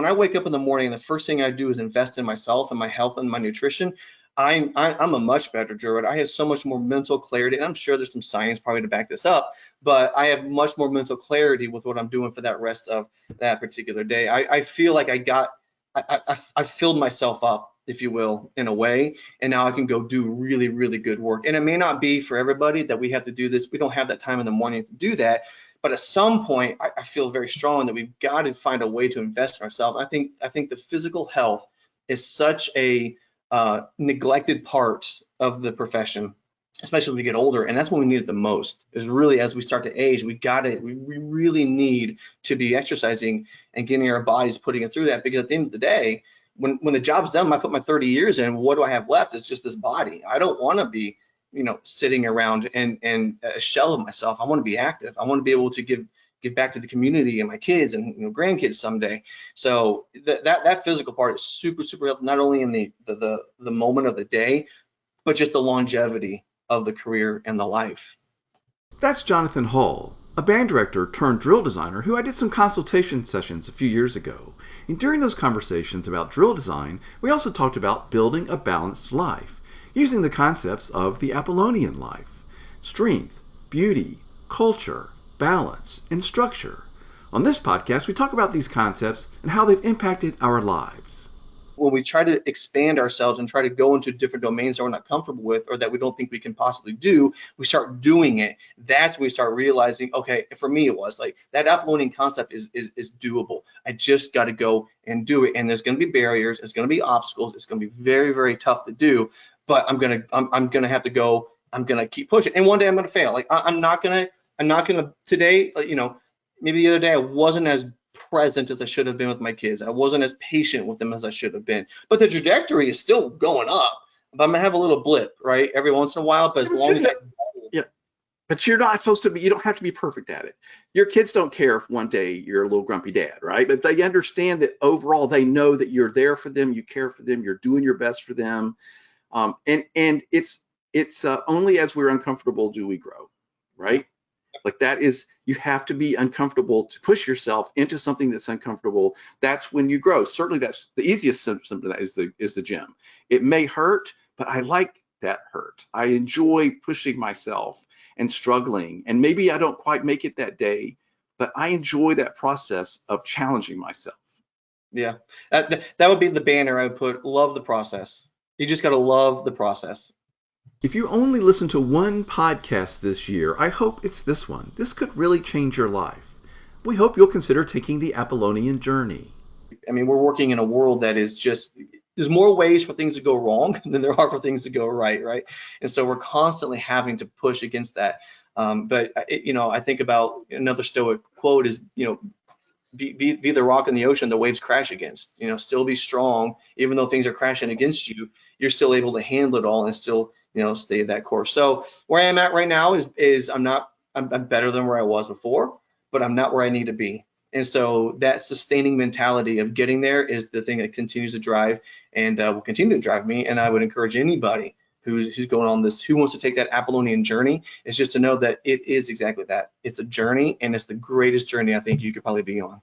I wake up in the morning, the first thing I do is invest in myself and my health and my nutrition. I'm a much better druid. I have so much more mental clarity, and I'm sure there's some science probably to back this up, but I have much more mental clarity with what I'm doing for that rest of that particular day. I feel like I filled myself up, if you will, in a way, and now I can go do really, really good work. And it may not be for everybody that we have to do this. We don't have that time in the morning to do that. But at some point, I feel very strong that we've got to find a way to invest in ourselves. I think the physical health is such a neglected part of the profession, especially when we get older, and that's when we need it the most. Is really as we start to age, we really need to be exercising and getting our bodies putting it through that, because at the end of the day, when the job's done, I put my 30 years in, what do I have left? It's just this body. I don't want to be, sitting around and a shell of myself. I want to be active. I want to be able to give back to the community and my kids and grandkids someday. So that physical part is super, super helpful, not only in the moment of the day, but just the longevity of the career and the life. That's Jonathan Hall, a band director turned drill designer who I did some consultation sessions a few years ago. And during those conversations about drill design, we also talked about building a balanced life, using the concepts of the Apollonian life: strength, beauty, culture, balance, and structure. On this podcast, we talk about these concepts and how they've impacted our lives. When we try to expand ourselves and try to go into different domains that we're not comfortable with or that we don't think we can possibly do, we start doing it. That's when we start realizing, okay, for me it was like that Apollonian concept is doable. I just got to go and do it. And there's going to be barriers, it's going to be obstacles, it's going to be very, very tough to do, but I'm going to have to go, I'm going to keep pushing. And one day I'm going to fail. Like I'm not going to today, maybe the other day I wasn't as present as I should have been with my kids. I wasn't as patient with them as I should have been. But the trajectory is still going up. But I'm gonna have a little blip, right, every once in a while. But as long as but you're not supposed to be. You don't have to be perfect at it. Your kids don't care if one day you're a little grumpy dad, right? But they understand that overall, they know that you're there for them, you care for them, you're doing your best for them, and it's only as we're uncomfortable do we grow, right? Like that is, you have to be uncomfortable to push yourself into something that's uncomfortable. That's when you grow. Certainly that's the easiest symptom of that is the gym. It may hurt, but I like that hurt. I enjoy pushing myself and struggling. And maybe I don't quite make it that day, but I enjoy that process of challenging myself. Yeah, that would be the banner I would put. Love the process. You just got to love the process. If you only listen to one podcast this year, I hope it's this one. This could really change your life. We hope you'll consider taking the Apollonian journey. I mean, we're working in a world that is just, there's more ways for things to go wrong than there are for things to go right? And so we're constantly having to push against that. But I think about another Stoic quote is, be the rock in the ocean the waves crash against. Still be strong, even though things are crashing against you. You're still able to handle it all and still, stay that course. So where I'm at right now is I'm better than where I was before, but I'm not where I need to be. And so that sustaining mentality of getting there is the thing that continues to drive and will continue to drive me. And I would encourage anybody who's going on this, who wants to take that Apollonian journey, is just to know that it is exactly that. It's a journey, and it's the greatest journey I think you could probably be on.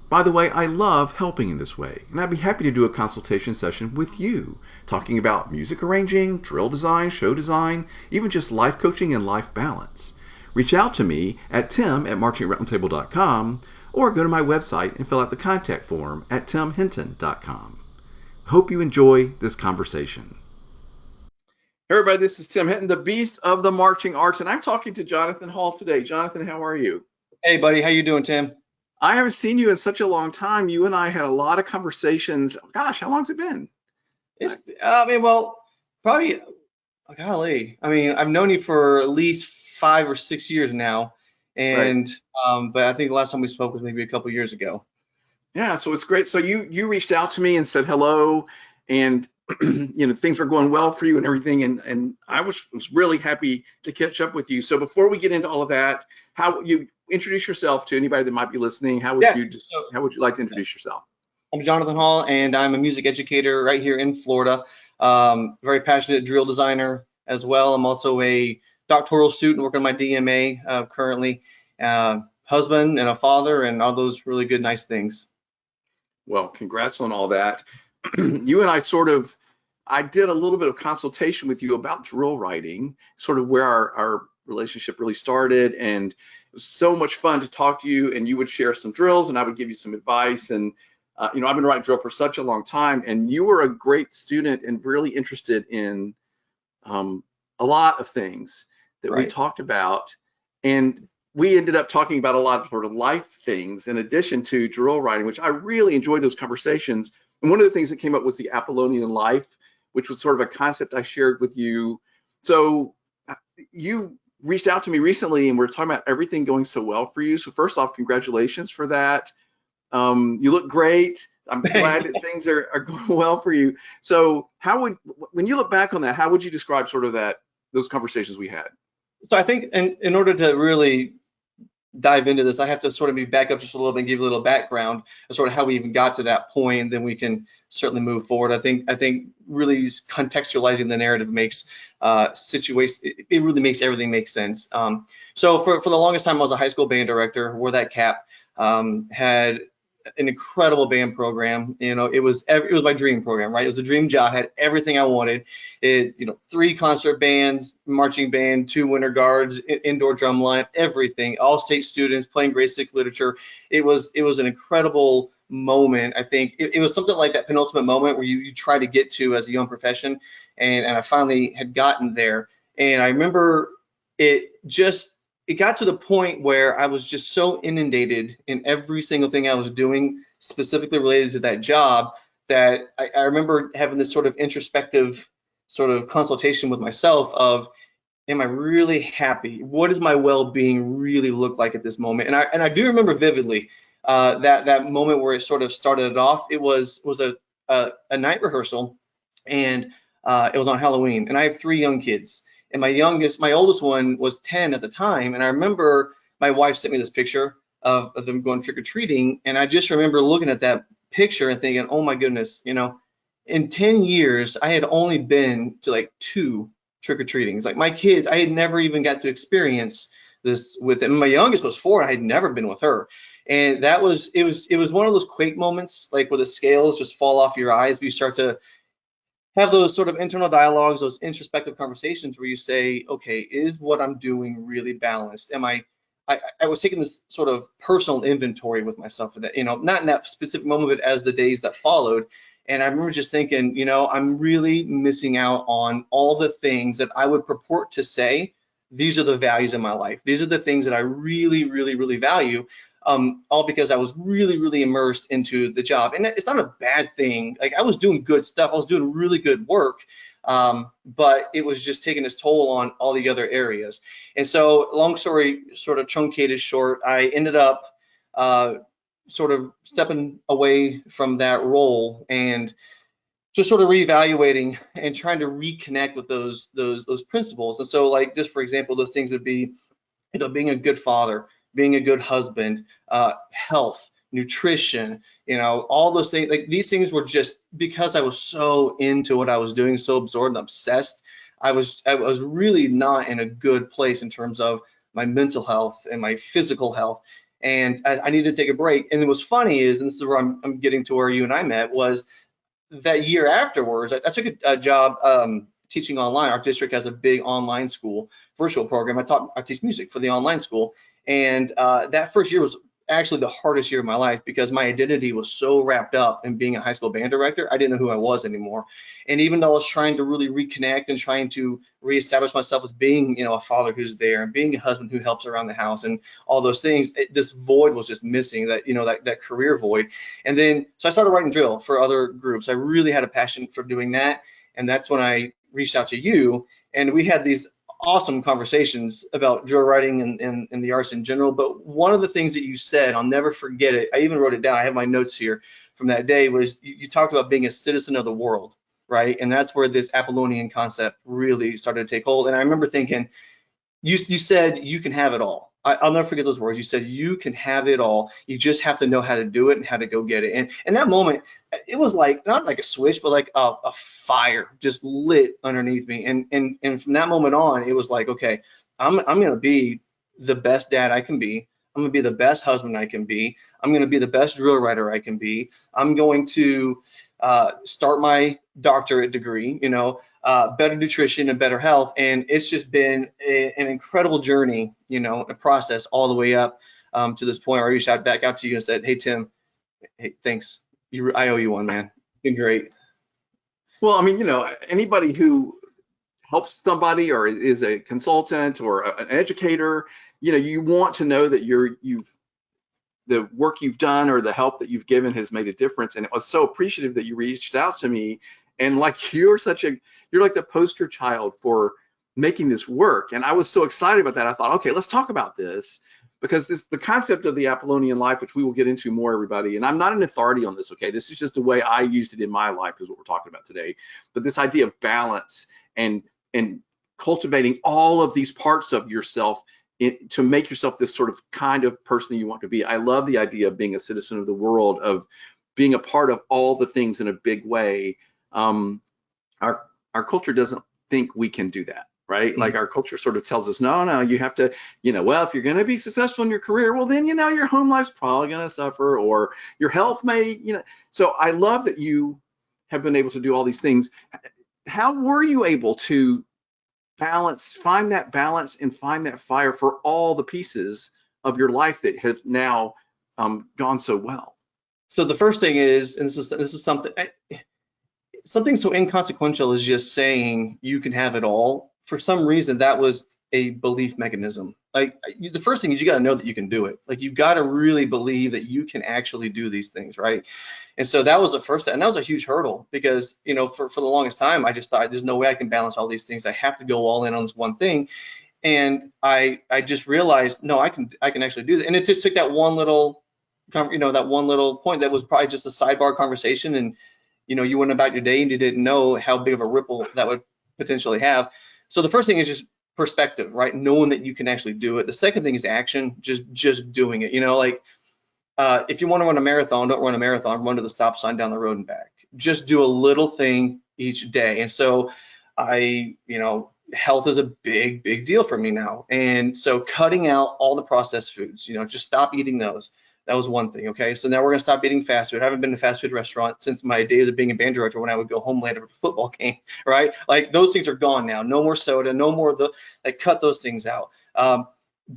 By the way, I love helping in this way, and I'd be happy to do a consultation session with you, talking about music arranging, drill design, show design, even just life coaching and life balance. Reach out to me at tim@marchingroundtable.com or go to my website and fill out the contact form at timhinton.com. Hope you enjoy this conversation. Hey everybody, this is Tim Hinton, the beast of the marching arts, and I'm talking to Jonathan Hall today. Jonathan, how are you? Hey buddy, how you doing, Tim? I haven't seen you in such a long time. You and I had a lot of conversations. Gosh, how long's it been? Probably, golly. I've known you for at least 5 or 6 years now, and right. But I think the last time we spoke was maybe a couple years ago. Yeah, so it's great. So you reached out to me and said hello, and things were going well for you and everything, and I was really happy to catch up with you. So before we get into all of that, how you introduce yourself to anybody that might be listening? How would you like to introduce yourself? I'm Jonathan Hall, and I'm a music educator right here in Florida. Very passionate drill designer as well. I'm also a doctoral student working on my DMA currently. Husband and a father and all those really good, nice things. Well, congrats on all that. You and I did a little bit of consultation with you about drill writing, sort of where our relationship really started. And it was so much fun to talk to you, and you would share some drills and I would give you some advice. And, I've been writing drill for such a long time, and you were a great student and really interested in a lot of things that we Right. talked about. And we ended up talking about a lot of sort of life things in addition to drill writing, which I really enjoyed those conversations. And one of the things that came up was the Apollonian life, which was sort of a concept I shared with you. So you reached out to me recently and we're talking about everything going so well for you. So first off, congratulations for that. You look great. I'm glad that things are going well for you. So when you look back on that, how would you describe sort of those conversations we had? So I think in order to really dive into this, I have to sort of be back up just a little bit and give you a little background of sort of how we even got to that point, and then we can certainly move forward. I think really contextualizing the narrative makes it really makes everything make sense. So for the longest time, I was a high school band director, wore that cap, had an incredible band program. It was my dream program, right? It was a dream job. I had everything I wanted. 3 concert bands, marching band, 2 winter guards, indoor drum line, everything. All state students playing grade 6 literature. It was an incredible moment. I think it was something like that penultimate moment where you try to get to as a young profession, and I finally had gotten there. And I remember it got to the point where I was just so inundated in every single thing I was doing, specifically related to that job, that I remember having this sort of introspective sort of consultation with myself of, am I really happy? What does my well-being really look like at this moment? And I do remember vividly that moment where it sort of started it off. It was a night rehearsal, and it was on Halloween, and I have 3 young kids. And my oldest one was 10 at the time. And I remember my wife sent me this picture of them going trick-or-treating. And I just remember looking at that picture and thinking, oh my goodness, in 10 years, I had only been to like 2 trick-or-treatings. Like my kids, I had never even got to experience this with them. My youngest was 4, and I had never been with her. And it was one of those quake moments, like where the scales just fall off your eyes, but you start to have those sort of internal dialogues, those introspective conversations where you say, okay, is what I'm doing really balanced? I was taking this sort of personal inventory with myself for that, not in that specific moment, but as the days that followed. And I remember just thinking, I'm really missing out on all the things that I would purport to say, these are the values in my life. These are the things that I really, really, really value. All because I was really, really immersed into the job. And it's not a bad thing. Like I was doing good stuff. I was doing really good work. But it was just taking its toll on all the other areas. And so long story sort of truncated short, I ended up sort of stepping away from that role and just sort of reevaluating and trying to reconnect with those principles. And so like, just for example, those things would be, being a good father, being a good husband, health, nutrition, all those things. Like these things were just because I was so into what I was doing, so absorbed and obsessed. I was really not in a good place in terms of my mental health and my physical health. And I needed to take a break. And what's funny is, and this is where I'm getting to where you and I met, was that year afterwards, I took a job teaching online. Our district has a big online school, virtual program. I teach music for the online school. And that first year was actually the hardest year of my life because my identity was so wrapped up in being a high school band director. I didn't know who I was anymore. And even though I was trying to really reconnect and trying to reestablish myself as being, a father who's there and being a husband who helps around the house and all those things, this void was just missing, that career void. And then, so I started writing drill for other groups. I really had a passion for doing that. And that's when I reached out to you, and we had these awesome conversations about drill writing and the arts in general. But one of the things that you said, I'll never forget it. I even wrote it down. I have my notes here from that day. Was you talked about being a citizen of the world, right? And that's where this Apollonian concept really started to take hold. And I remember thinking, you said you can have it all. I'll never forget those words. You said you can have it all. You just have to know how to do it and how to go get it. And in that moment, it was like not like a switch, but like a fire just lit underneath me. And from that moment on, it was like, okay, I'm gonna be the best dad I can be. I'm going to be the best husband I can be. I'm going to be the best drill writer I can be. I'm going to start my doctorate degree, better nutrition and better health. And it's just been an incredible journey, a process all the way up to this point where I reached out back out to you and said, hey, Tim, hey, thanks. I owe you one, man. It's been great. Well, I mean, anybody who helps somebody or is a consultant or an educator, you want to know that the work you've done or the help that you've given has made a difference. And it was so appreciative that you reached out to me. And like you're like the poster child for making this work. And I was so excited about that. I thought, okay, let's talk about this, because the concept of the Apollonian life, which we will get into more, everybody, and I'm not an authority on this, okay? This is just the way I used it in my life is what we're talking about today. But this idea of balance and cultivating all of these parts of yourself to make yourself this sort of kind of person you want to be. I love the idea of being a citizen of the world, of being a part of all the things in a big way. Our culture doesn't think we can do that, right? Mm-hmm. Like our culture sort of tells us, no, you have to, well, if you're going to be successful in your career, well, then, your home life's probably going to suffer, or your health may, So I love that you have been able to do all these things. How were you able to find that balance and find that fire for all the pieces of your life that have now gone so well? So the first thing is, and this is something so inconsequential as just saying you can have it all. For some reason, that was a belief mechanism. Like the first thing is you got to know that you can do it. Like you've got to really believe that you can actually do these things, right? And so that was the first, and that was a huge hurdle because, for the longest time, I just thought there's no way I can balance all these things. I have to go all in on this one thing. And I just realized, no, I can actually do that. And it just took that one little, that one little point that was probably just a sidebar conversation. And, you went about your day and you didn't know how big of a ripple that would potentially have. So the first thing is just perspective, right? Knowing that you can actually do it. The second thing is action, just doing it. If you want to run a marathon, don't run a marathon, run to the stop sign down the road and back. Just do a little thing each day. And so health is a big deal for me now. And so cutting out all the processed foods, just stop eating those. That was one thing. Okay. So now we're going to stop eating fast food. I haven't been to a fast food restaurant since my days of being a band director when I would go home late after a football game, right? Like those things are gone now. No more soda, no more cut those things out.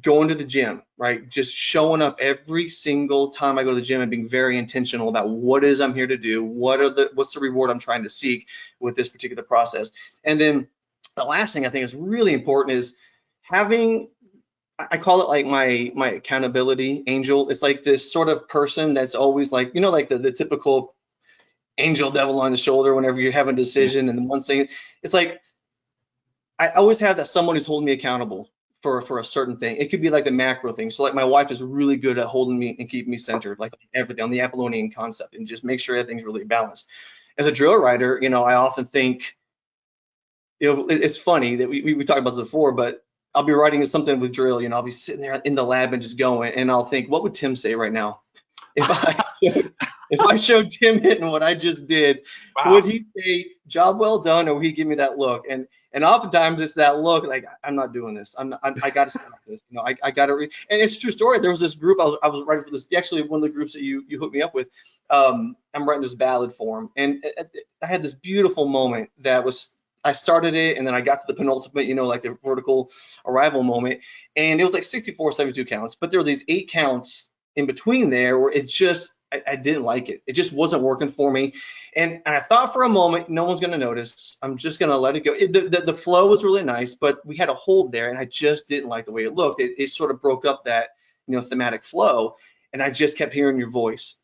Going to the gym, right? Just showing up every single time I go to the gym and being very intentional about what it is I'm here to do. What's the reward I'm trying to seek with this particular process. And then the last thing I think is really important is having, I call it like my accountability angel. It's like this sort of person that's always like, like the typical angel devil on the shoulder whenever you're having a decision. And the one thing, it's like, I always have that someone who's holding me accountable for a certain thing. It could be like the macro thing. So like my wife is really good at holding me and keeping me centered, like everything on the Apollonian concept, and just make sure everything's really balanced. As a drill writer, I often think, it's funny that we talked about this before, but I'll be writing something with drill, I'll be sitting there in the lab and just going, and I'll think, what would Tim say right now? If I showed Tim hitting what I just did, wow, would he say, job well done, or would he give me that look? And oftentimes it's that look, like, I'm not doing this. I got to stop this. I got to read. And it's a true story. There was this group I was writing for this. Actually, one of the groups that you hooked me up with. I'm writing this ballad for them, and I had this beautiful moment that was. I started it, and then I got to the penultimate, like the vertical arrival moment, and it was like 64, 72 counts. But there were these 8 counts in between there where it just, I didn't like it. It just wasn't working for me. And I thought for a moment, no one's going to notice. I'm just going to let it go. The flow was really nice, but we had a hold there, and I just didn't like the way it looked. It sort of broke up that, thematic flow, and I just kept hearing your voice.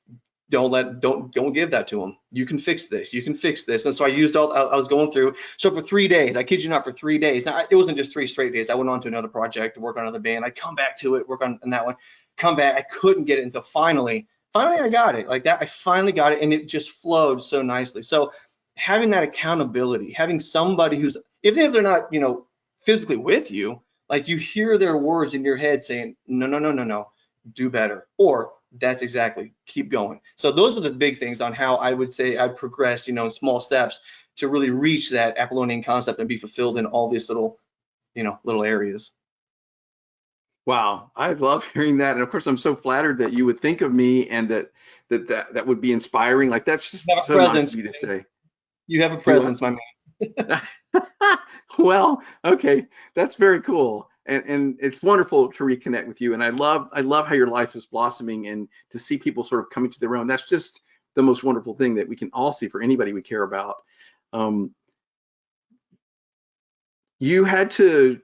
Don't give that to them. You can fix this. You can fix this. And so I was going through. So for 3 days, I kid you not, for 3 days. Now, it wasn't just 3 straight days. I went on to another project to work on another band. I'd come back to it, work on that one, come back. I couldn't get it until finally I got it like that. I finally got it, and it just flowed so nicely. So having that accountability, having somebody who's, even if they're not, physically with you, like you hear their words in your head saying, no, do better, or that's exactly, keep going. So those are the big things on how I would say I progressed, in small steps to really reach that Apollonian concept and be fulfilled in all these little areas. Wow, I love hearing that, and of course, I'm so flattered that you would think of me, and that would be inspiring. Like that's just You have a so nice of presence. you to say. You have a Do what? presence, my man. Well, okay, that's very cool, and it's wonderful to reconnect with you. And I love how your life is blossoming, and to see people sort of coming to their own. That's just the most wonderful thing that we can all see for anybody we care about. Um, you had to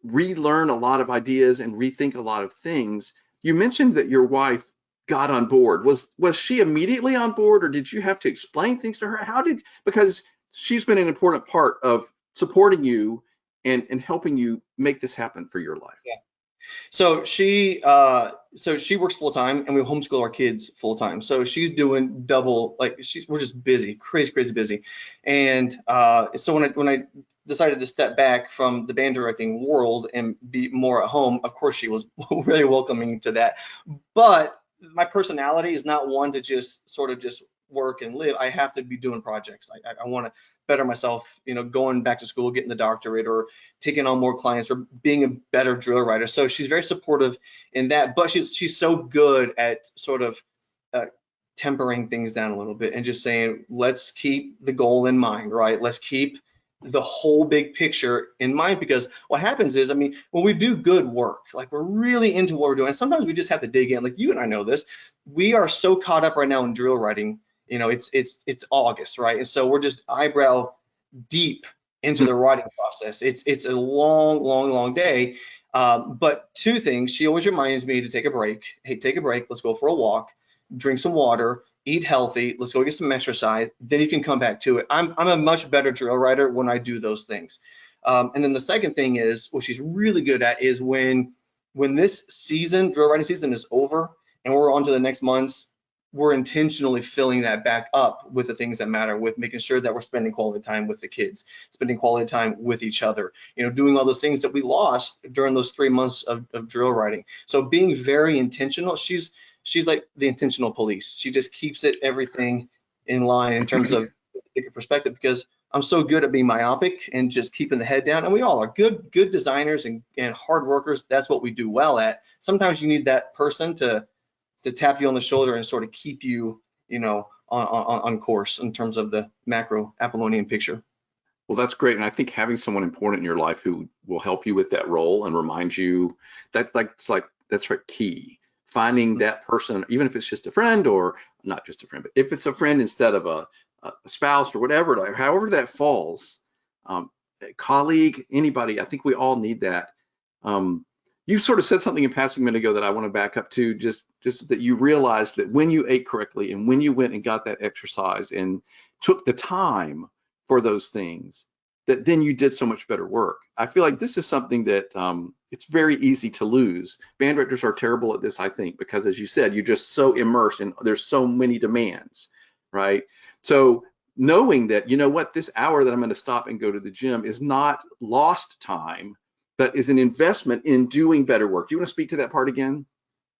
relearn a lot of ideas and rethink a lot of things. You mentioned that your wife got on board. Was she immediately on board, or did you have to explain things to her? How did, because she's been an important part of supporting you and helping you make this happen for your life. So she works full time, and we homeschool our kids full time. So she's doing double, like we're just busy, crazy, crazy busy. And so when I decided to step back from the band directing world and be more at home, of course she was very welcoming to that. But my personality is not one to just sort of just work and live. I have to be doing projects. I want to better myself, going back to school, getting the doctorate, or taking on more clients, or being a better drill writer. So she's very supportive in that, but she's so good at sort of uh, tempering things down a little bit and just saying, let's keep the goal in mind, right? Let's keep the whole big picture in mind, because what happens is, I mean, when we do good work, like we're really into what we're doing, and sometimes we just have to dig in. Like you and I know this, we are so caught up right now in drill writing. It's August, right? And so we're just eyebrow deep into the writing process. It's a long, long, long day. But two things, she always reminds me to take a break. Hey, take a break. Let's go for a walk, drink some water, eat healthy. Let's go get some exercise. Then you can come back to it. I'm a much better drill writer when I do those things. And then the second thing is, what she's really good at is when this season, drill writing season, is over and we're on to the next months, we're intentionally filling that back up with the things that matter, with making sure that we're spending quality time with the kids, spending quality time with each other, doing all those things that we lost during those 3 months of drill writing. So being very intentional. She's like the intentional police. She just keeps everything in line in terms of bigger perspective, because I'm so good at being myopic and just keeping the head down. And we all are good designers and hard workers. That's what we do well at. Sometimes you need that person to tap you on the shoulder and sort of keep you, on course in terms of the macro Apollonian picture. Well, that's great. And I think having someone important in your life who will help you with that role and remind you that, that's right, key. Finding that person, even if it's just a friend, or not just a friend, but if it's a friend instead of a spouse or whatever, however that falls, a colleague, anybody, I think we all need that. You sort of said something in passing a minute ago that I want to back up to, just that you realized that when you ate correctly and when you went and got that exercise and took the time for those things, that then you did so much better work. I feel like this is something that it's very easy to lose. Band directors are terrible at this, I think, because as you said, you're just so immersed and there's so many demands, right? So knowing that, this hour that I'm going to stop and go to the gym is not lost time, but is an investment in doing better work. Do you want to speak to that part again?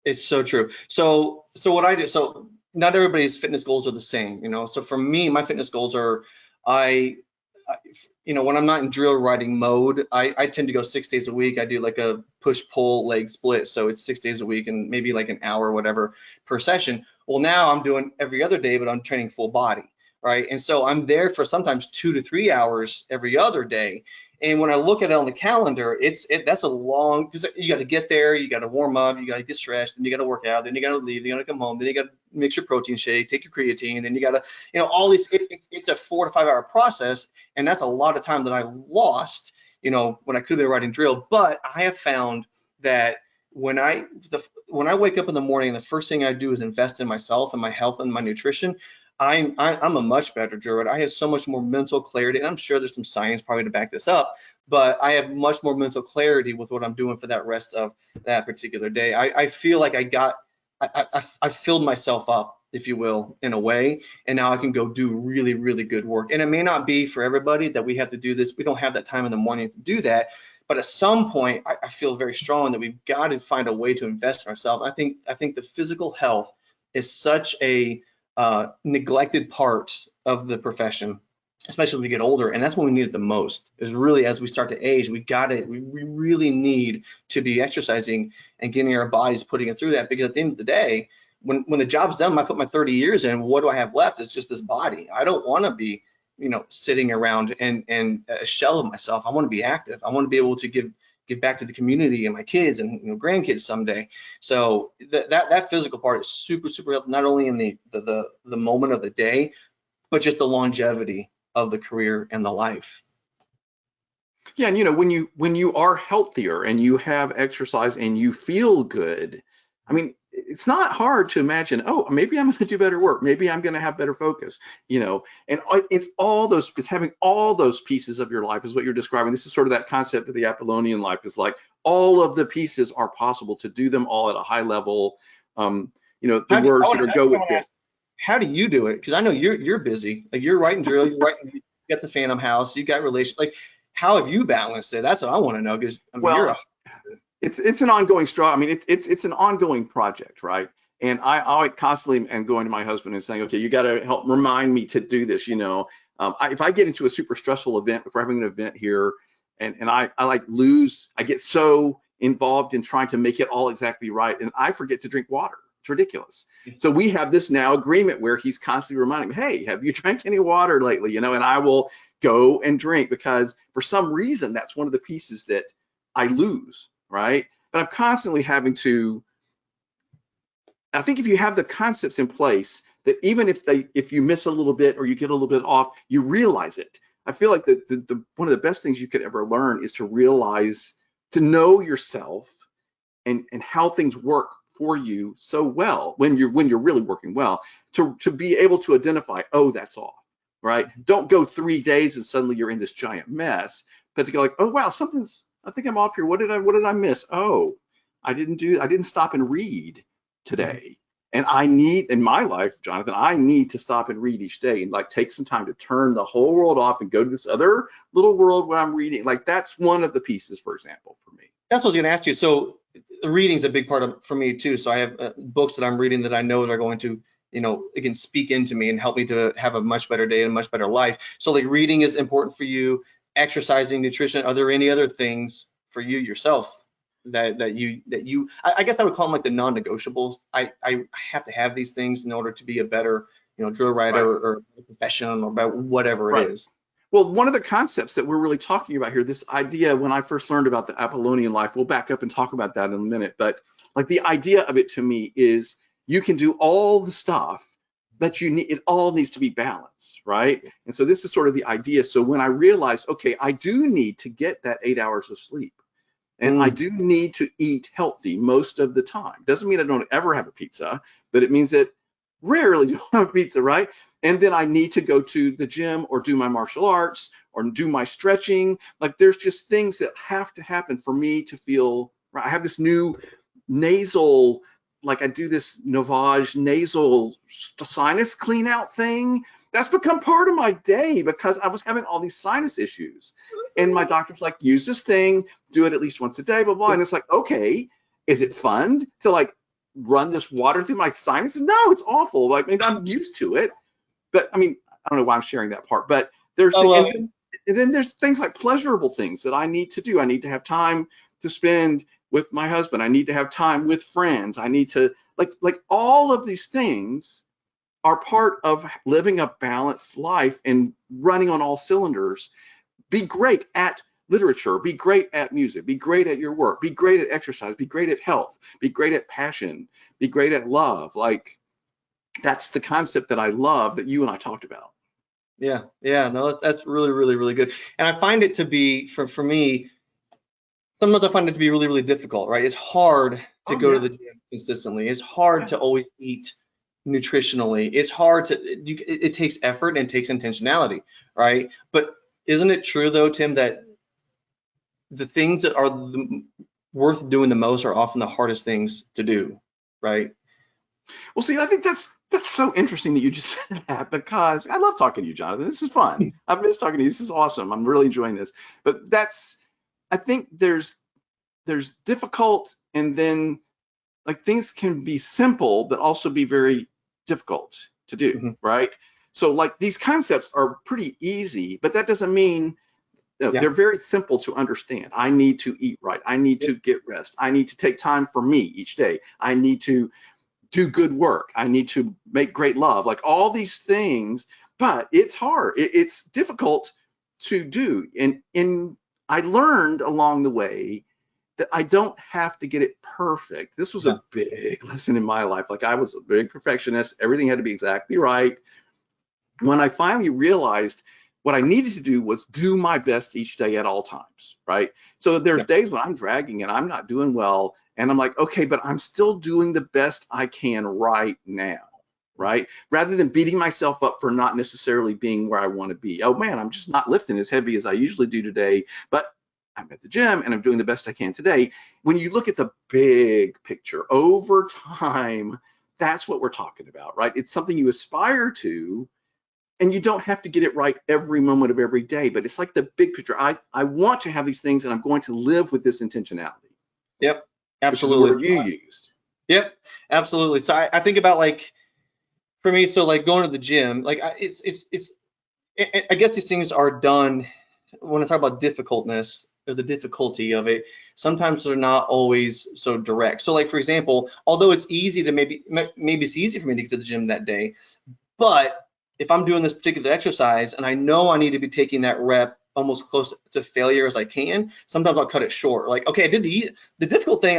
It's so true. So what I do, so not everybody's fitness goals are the same, So for me, my fitness goals are, when I'm not in drill writing mode, I tend to go 6 days a week. I do like a push-pull leg split. So it's 6 days a week and maybe like an hour or whatever per session. Well, now I'm doing every other day, but I'm training full body, right? And so I'm there for sometimes 2 to 3 hours every other day. And when I look at it on the calendar, that's a long, because you got to get there, you got to warm up, you got to get stretched, then you got to work out, then you got to leave, you got to come home, then you got to mix your protein shake, take your creatine, then you got to, all these. It's a 4 to 5 hour process, and that's a lot of time that I lost, when I could have been writing drill. But I have found that when I wake up in the morning, the first thing I do is invest in myself and my health and my nutrition. I'm a much better druid. I have so much more mental clarity, and I'm sure there's some science probably to back this up, but I have much more mental clarity with what I'm doing for that rest of that particular day. I feel like I filled myself up, if you will, in a way, and now I can go do really, really good work. And it may not be for everybody that we have to do this. We don't have that time in the morning to do that, but at some point, I feel very strong that we've got to find a way to invest in ourselves. I think the physical health is such a neglected part of the profession. especially as we get older. And that's when we need it the most, is really as we start to age, we really need to be exercising and getting our bodies, putting it through that, because at the end of the day, when the job's done, I put my 30 years in, what do I have left? It's just this body. I don't want to be, sitting around and a shell of myself. I want to be active. I want to be able to give back to the community and my kids and grandkids someday. So that physical part is super, super helpful, not only in the moment of the day, but just the longevity of the career and the life. Yeah, and when you are healthier and you have exercise and you feel good, I mean, it's not hard to imagine, oh, maybe I'm going to do better work, maybe I'm going to have better focus, and it's having all those pieces of your life is what you're describing. This is sort of that concept of the Apollonian life, is like all of the pieces are possible to do them all at a high level. The words that go with this. How do you do it? Because I know you're busy. Like, you're writing drill, you got the Phantom House, you got relations. Like, how have you balanced it? That's what I want to know. Because it's an ongoing struggle. I mean, it's an ongoing project, right? And I constantly am going to my husband and saying, okay, you got to help remind me to do this. If I get into a super stressful event, if we're having an event here, and I get so involved in trying to make it all exactly right, and I forget to drink water. It's ridiculous. So we have this now agreement where he's constantly reminding me, hey, have you drank any water lately? And I will go and drink, because for some reason that's one of the pieces that I lose, right? But I'm constantly having to. I think if you have the concepts in place, that even if you miss a little bit or you get a little bit off, you realize it. I feel like the one of the best things you could ever learn is to realize, to know yourself and how things work for you so well when you're really working well, to be able to identify, oh, that's off, right? Don't go 3 days and suddenly you're in this giant mess, but to go like, oh wow, I think I'm off here. What did I miss? Oh, I didn't stop and read today. And I need, in my life, Jonathan, I need to stop and read each day and like take some time to turn the whole world off and go to this other little world where I'm reading. Like, that's one of the pieces, for example, for me. That's what I was going to ask you. So reading's a big part for me too. So I have books that I'm reading that I know that are going to, again, speak into me and help me to have a much better day and a much better life. So like, reading is important for you, exercising, nutrition. Are there any other things for you yourself that you I guess I would call them like the non-negotiables? I have to have these things in order to be a better, drill writer, right, or professional, or about whatever it is. Well, one of the concepts that we're really talking about here, this idea, when I first learned about the Apollonian life, we'll back up and talk about that in a minute, but like, the idea of it to me is you can do all the stuff, but it all needs to be balanced, right? And so this is sort of the idea. So when I realized, okay, I do need to get that 8 hours of sleep, and I do need to eat healthy most of the time. Doesn't mean I don't ever have a pizza, but it means that rarely do I have a pizza, right? And then I need to go to the gym or do my martial arts or do my stretching. Like, there's just things that have to happen for me to feel right. I have this new nasal, like I do this Novage nasal sinus clean out thing. That's become part of my day because I was having all these sinus issues. And my doctor's like, use this thing, do it at least once a day, blah, blah. And it's like, okay, is it fun to like run this water through my sinuses? No, it's awful. Like, maybe I'm used to it. But I mean, I don't know why I'm sharing that part, but there's and then there's things like pleasurable things that I need to do. I need to have time to spend with my husband. I need to have time with friends. I need to like all of these things are part of living a balanced life and running on all cylinders. Be great at literature, be great at music, be great at your work, be great at exercise, be great at health, be great at passion, be great at love. Like, that's the concept that I love that you and I talked about. Yeah, no, that's really, really, really good. And I find it to be, for me, sometimes I find it to be really, really difficult, right? It's hard to go to the gym consistently. It's hard to always eat nutritionally. It's hard to, it takes effort and it takes intentionality, right? But isn't it true though, Tim, that the things that are worth doing the most are often the hardest things to do, right? Well, see, I think that's so interesting that you just said that, because I love talking to you, Jonathan. This is fun. I've missed talking to you. This is awesome. I'm really enjoying this. But I think there's difficult, and then like things can be simple, but also be very difficult to do, right? So like these concepts are pretty easy, but that doesn't mean they're very simple to understand. I need to eat right. I need to get rest. I need to take time for me each day. I need to do good work. I need to make great love, like all these things, but it's hard. It's difficult to do. And I learned along the way that I don't have to get it perfect. This was a big lesson in my life. Like I was a big perfectionist. Everything had to be exactly right. When I finally realized what I needed to do was do my best each day at all times, right? So there's days when I'm dragging and I'm not doing well, and I'm like, okay, but I'm still doing the best I can right now, right? Rather than beating myself up for not necessarily being where I want to be. Oh man, I'm just not lifting as heavy as I usually do today, but I'm at the gym and I'm doing the best I can today. When you look at the big picture over time, that's what we're talking about, right? It's something you aspire to, and you don't have to get it right every moment of every day, but it's like the big picture. I want to have these things, and I'm going to live with this intentionality. Yep, absolutely. Which is the word you used. Yep, absolutely. So I think about, like, for me, so like going to the gym, like I guess these things are done when I talk about difficultness or the difficulty of it. Sometimes they're not always so direct. So like, for example, although it's easy to maybe it's easy for me to get to the gym that day, but if I'm doing this particular exercise and I know I need to be taking that rep almost close to failure as I can, sometimes I'll cut it short. Like, okay, I did the difficult thing.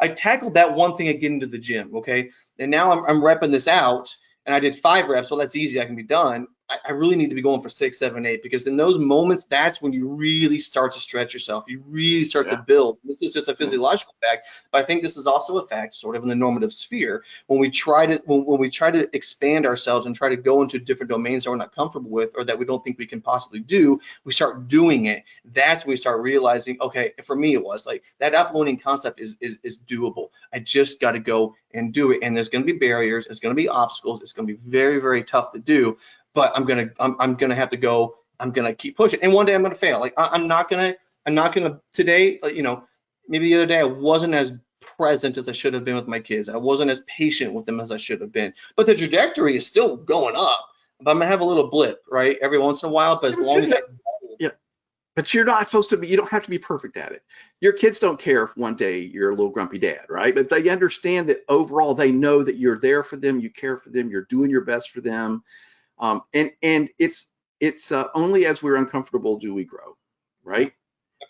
I tackled that one thing of getting to the gym, okay? And now I'm repping this out, and I did 5 reps. Well, that's easy. I can be done. I really need to be going for 6, 7, 8, because in those moments, that's when you really start to stretch yourself. You really start to build. This is just a physiological fact, but I think this is also a fact, sort of in the normative sphere. When we try to expand ourselves and try to go into different domains that we're not comfortable with or that we don't think we can possibly do, we start doing it. That's when we start realizing, okay, for me it was like that Apollonian concept is doable. I just got to go and do it. And there's going to be barriers. It's going to be obstacles. It's going to be very, very tough to do. But I'm gonna have to go. I'm gonna keep pushing, and one day I'm gonna fail. Like I'm not gonna today. Maybe the other day I wasn't as present as I should have been with my kids. I wasn't as patient with them as I should have been. But the trajectory is still going up. But I'm gonna have a little blip, right, every once in a while. But as long as but you're not supposed to be. You don't have to be perfect at it. Your kids don't care if one day you're a little grumpy dad, right? But they understand that overall they know that you're there for them, you care for them, you're doing your best for them. And it's only as we're uncomfortable do we grow, right?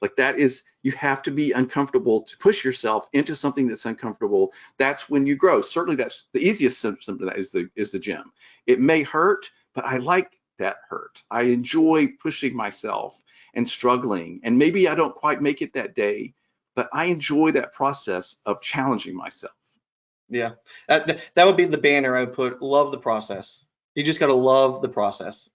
Like that is, you have to be uncomfortable to push yourself into something that's uncomfortable. That's when you grow. Certainly that's the easiest symptom of that is the gym. It may hurt, but I like that hurt. I enjoy pushing myself and struggling, and maybe I don't quite make it that day, but I enjoy that process of challenging myself. Yeah, that would be the banner I would put. Love the process. You just got to love the process.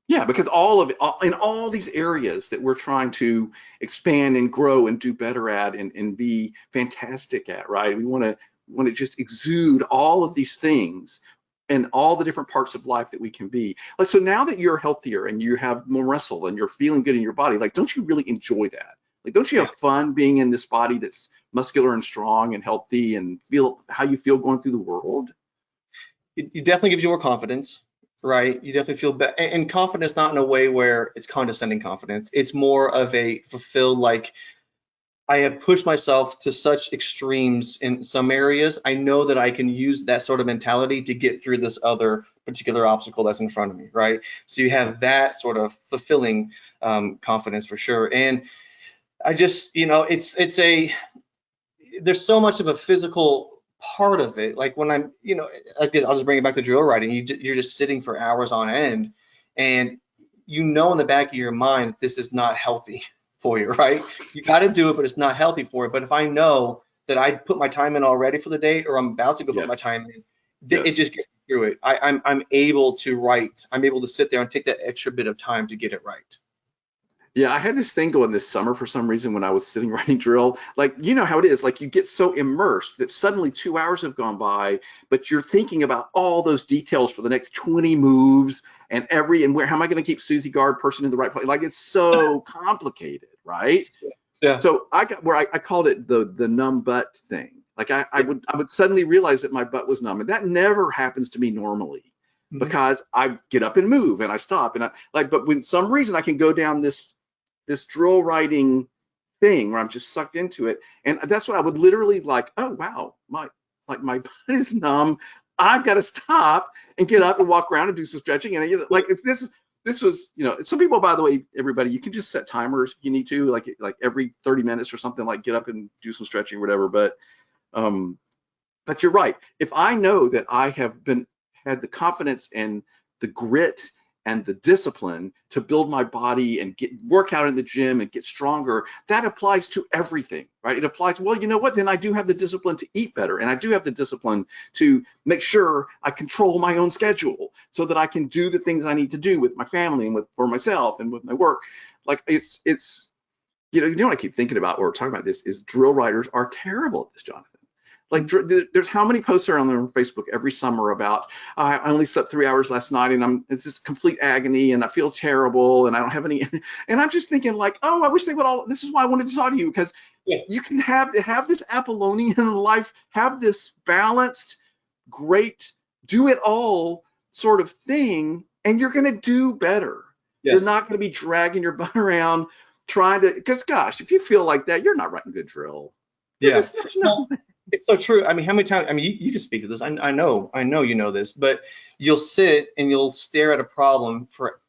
Yeah, because all of it, in all these areas that we're trying to expand and grow and do better at and be fantastic at, right? We want to just exude all of these things and all the different parts of life that we can be. Like, so now that you're healthier and you have more muscle and you're feeling good in your body, like, don't you really enjoy that? Like, don't you have fun being in this body that's muscular and strong and healthy and feel how you feel going through the world? It definitely gives you more confidence, right? You definitely feel better, and confidence not in a way where it's condescending confidence. It's more of a fulfilled, like, I have pushed myself to such extremes in some areas. I know that I can use that sort of mentality to get through this other particular obstacle that's in front of me, right? So you have that sort of fulfilling confidence for sure. And I just, there's so much of a physical part of it. Like when I'm, I'll just bring it back to drill riding. You're just sitting for hours on end, and in the back of your mind that this is not healthy for you, right? You got to do it, but it's not healthy for you. But if I know that I put my time in already for the day, or I'm about to go put my time in, it just gets me through it. I'm able to write. I'm able to sit there and take that extra bit of time to get it right. Yeah, I had this thing going this summer for some reason when I was sitting writing drill. Like, you know how it is. Like, you get so immersed that suddenly 2 hours have gone by, but you're thinking about all those details for the next 20 moves and how am I going to keep Susie Guard person in the right place? Like, it's so complicated, right? Yeah. So I called it the numb butt thing. Like I would suddenly realize that my butt was numb, and that never happens to me normally. because I get up and move and I stop and I like, but when some reason I can go down this drill writing thing where I'm just sucked into it. And that's what I would literally like, oh wow, my butt is numb. I've got to stop and get up and walk around and do some stretching. And like if this was, some people, by the way, everybody, you can just set timers if you need to, like every 30 minutes or something, like get up and do some stretching or whatever. But you're right. If I know that I have had the confidence and the grit and the discipline to build my body and work out in the gym and get stronger, that applies to everything, right? It applies, well, you know what, then I do have the discipline to eat better, and I do have the discipline to make sure I control my own schedule so that I can do the things I need to do with my family and for myself and with my work. Like it's what I keep thinking about when we're talking about this is drill writers are terrible at this, Jonathan. Like there's how many posts are on there on Facebook every summer about I only slept 3 hours last night and it's just complete agony and I feel terrible and I don't have any, and I'm just thinking like, oh, I wish they would all. This is why I wanted to talk to you, because you can have this Apollonian life, have this balanced, great, do it all sort of thing, and you're going to do better. Yes. You're not going to be dragging your butt around trying to, because gosh, if you feel like that, you're not writing good drill. Yeah. It's so true. I mean, how many times, you can speak to this. I know you know this, but you'll sit and you'll stare at a problem for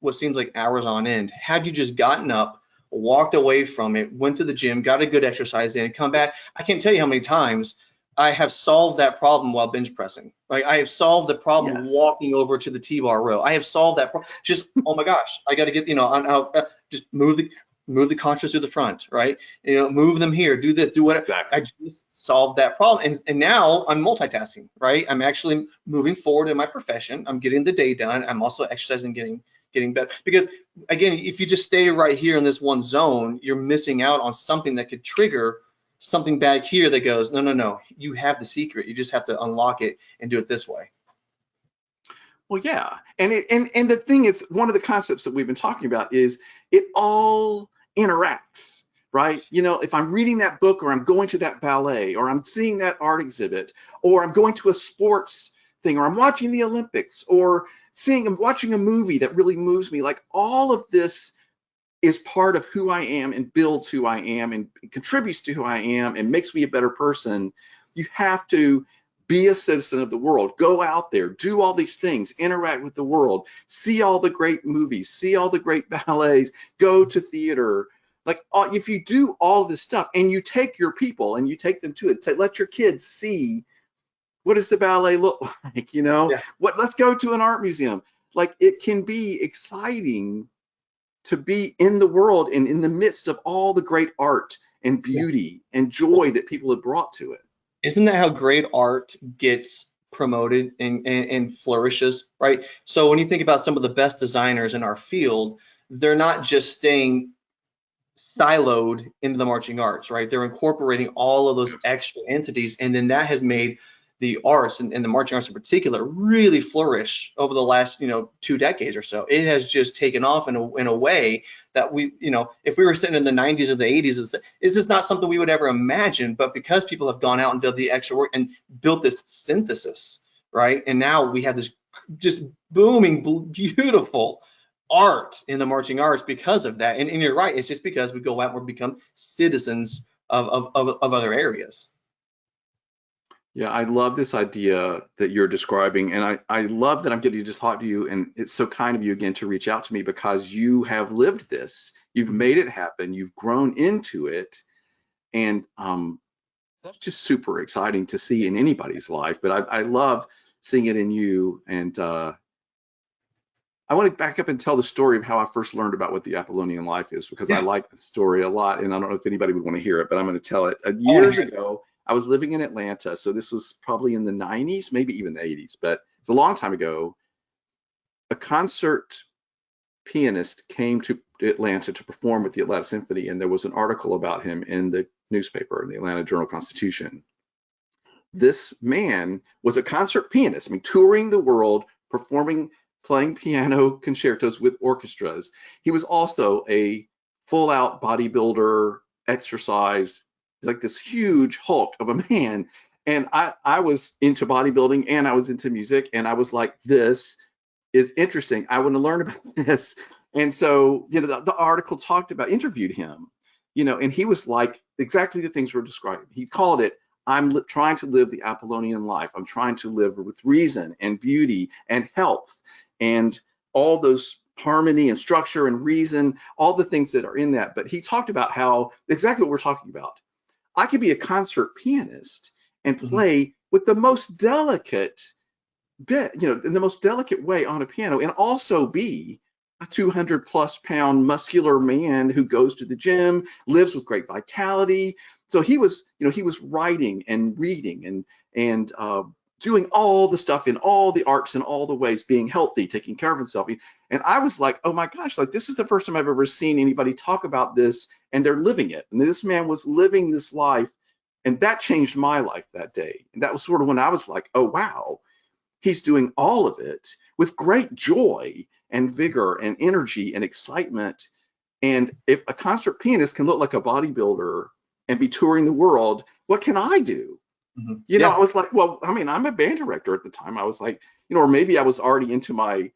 what seems like hours on end. Had you just gotten up, walked away from it, went to the gym, got a good exercise in, come back, I can't tell you how many times I have solved that problem while bench pressing. Like I have solved the problem walking over to the T-bar row. I have solved that problem. Just, oh my gosh, I got to get, just move the contrast to the front, right? Move them here, do this, do whatever. Exactly. I just solved that problem. And now I'm multitasking, right? I'm actually moving forward in my profession. I'm getting the day done. I'm also exercising, getting better. Because again, if you just stay right here in this one zone, you're missing out on something that could trigger something back here that goes, no, you have the secret. You just have to unlock it and do it this way. Well, yeah. And the thing is, one of the concepts that we've been talking about is it all interacts, right? If I'm reading that book or I'm going to that ballet or I'm seeing that art exhibit or I'm going to a sports thing or I'm watching the Olympics or watching a movie that really moves me, like all of this is part of who I am and builds who I am and contributes to who I am and makes me a better person. You have to be a citizen of the world, go out there, do all these things, interact with the world, see all the great movies, see all the great ballets, go to theater. Like if you do all of this stuff and you take your people and you take them to it, to let your kids see what does the ballet look like, let's go to an art museum. Like it can be exciting to be in the world and in the midst of all the great art and beauty and joy that people have brought to it. Isn't that how great art gets promoted and flourishes, right? So when you think about some of the best designers in our field, they're not just staying siloed into the marching arts, right? They're incorporating all of those extra entities, and then that has made the arts and the marching arts in particular really flourish over the last 2 decades or so. It has just taken off in a way that we, if we were sitting in the 90s or the 80s, it's just not something we would ever imagine. But because people have gone out and done the extra work and built this synthesis, right? And now we have this just booming, beautiful art in the marching arts because of that. And you're right, it's just because we go out and we become citizens of other areas. Yeah, I love this idea that you're describing, and I love that I'm getting to talk to you, and it's so kind of you again to reach out to me because you have lived this, you've made it happen, you've grown into it, and that's just super exciting to see in anybody's life, but I love seeing it in you, and I want to back up and tell the story of how I first learned about what the Apollonian life is, because I like the story a lot, and I don't know if anybody would want to hear it, but I'm going to tell it. Years ago, I was living in Atlanta, so this was probably in the 90s, maybe even the 80s, but it's a long time ago. A concert pianist came to Atlanta to perform with the Atlanta Symphony, and there was an article about him in the newspaper, in the Atlanta Journal-Constitution. This man was a concert pianist, touring the world, playing piano concertos with orchestras. He was also a full-out bodybuilder, exercise, like this huge hulk of a man, And I was into bodybuilding and I was into music, and I was like, this is interesting. I want to learn about this. And so, the article interviewed him, and he was like exactly the things we're describing. He called it, I'm trying to live the Apollonian life. I'm trying to live with reason and beauty and health and all those harmony and structure and reason, all the things that are in that. But he talked about how exactly what we're talking about. I could be a concert pianist and play with the most delicate bit, in the most delicate way on a piano, and also be a 200+ pound muscular man who goes to the gym, lives with great vitality. So he was writing and reading and doing all the stuff in all the arts and all the ways, being healthy, taking care of himself. And I was like, oh my gosh, like this is the first time I've ever seen anybody talk about this, and they're living it. And this man was living this life, and that changed my life that day. And that was sort of when I was like, oh wow, he's doing all of it with great joy and vigor and energy and excitement. And if a concert pianist can look like a bodybuilder and be touring the world, what can I do? I was like, well, I mean, I'm a band director at the time. I was like, or maybe I was already into my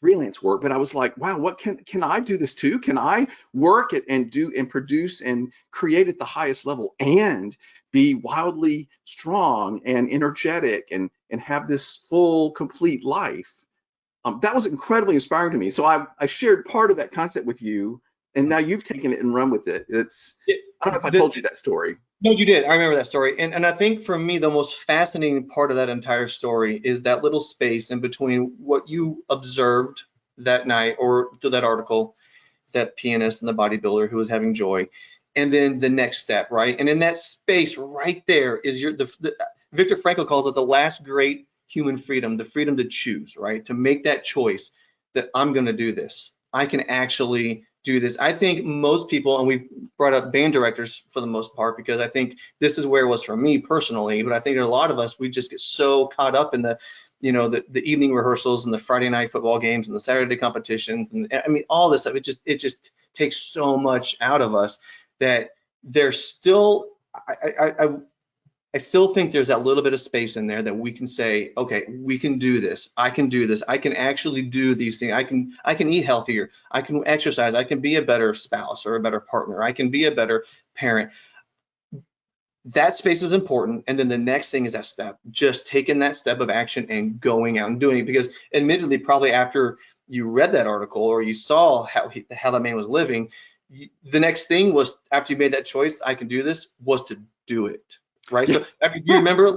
freelance work, but I was like, wow, what can I do this too? Can I work it and do and produce and create at the highest level and be wildly strong and energetic and have this full, complete life? That was incredibly inspiring to me. So I shared part of that concept with you, and now you've taken it and run with it. I don't know if I told you that story. No, you did. I remember that story. And I think for me, the most fascinating part of that entire story is that little space in between what you observed that night or through that article, that pianist and the bodybuilder who was having joy, and then the next step, right? And in that space right there is Viktor Frankl calls it the last great human freedom, the freedom to choose, right? To make that choice that I'm going to do this. I can actually do this. I think most people, and we brought up band directors for the most part, because I think this is where it was for me personally, but I think a lot of us, we just get so caught up in the evening rehearsals and the Friday night football games and the Saturday competitions. And I mean, all this stuff, it just takes so much out of us that there's still, I still think there's that little bit of space in there that we can say, okay, we can do this. I can do this. I can actually do these things. I can eat healthier. I can exercise. I can be a better spouse or a better partner. I can be a better parent. That space is important. And then the next thing is that step, just taking that step of action and going out and doing it. Because admittedly, probably after you read that article or you saw how that man was living, the next thing was, after you made that choice, I can do this, was to do it. Right. So do you remember,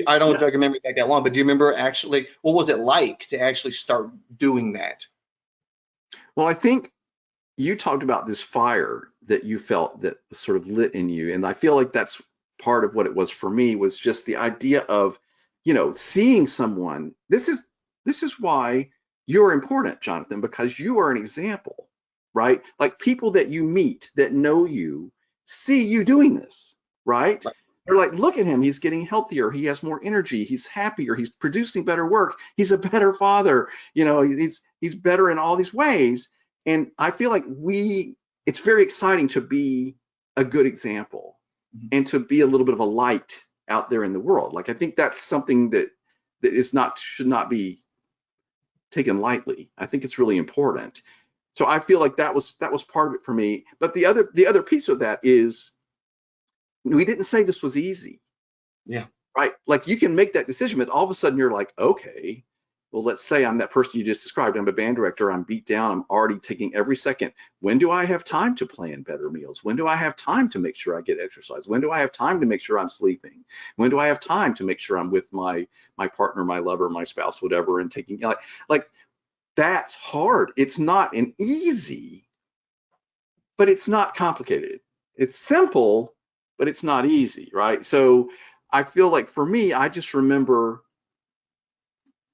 I don't remember back that long, but do you remember actually, what was it like to actually start doing that? Well, I think you talked about this fire that you felt that was sort of lit in you. And I feel like that's part of what it was for me, was just the idea of, seeing someone. This is why you're important, Jonathan, because you are an example, right? Like people that you meet that know you see you doing this, right? They're like, look at him, he's getting healthier, he has more energy, he's happier, he's producing better work, he's a better father, he's better in all these ways. And I feel like it's very exciting to be a good example and to be a little bit of a light out there in the world. Like, I think that's something that should not be taken lightly. I think it's really important. So I feel like that was part of it for me. But the other piece of that is, we didn't say this was easy. Yeah. Right. Like, you can make that decision, but all of a sudden you're like, okay, well, let's say I'm that person you just described. I'm a band director. I'm beat down. I'm already taking every second. When do I have time to plan better meals? When do I have time to make sure I get exercise? When do I have time to make sure I'm sleeping? When do I have time to make sure I'm with my partner, my lover, my spouse, whatever, and taking like that's hard. It's not an easy, but it's not complicated. It's simple, but it's not easy, right? So I feel like for me, I just remember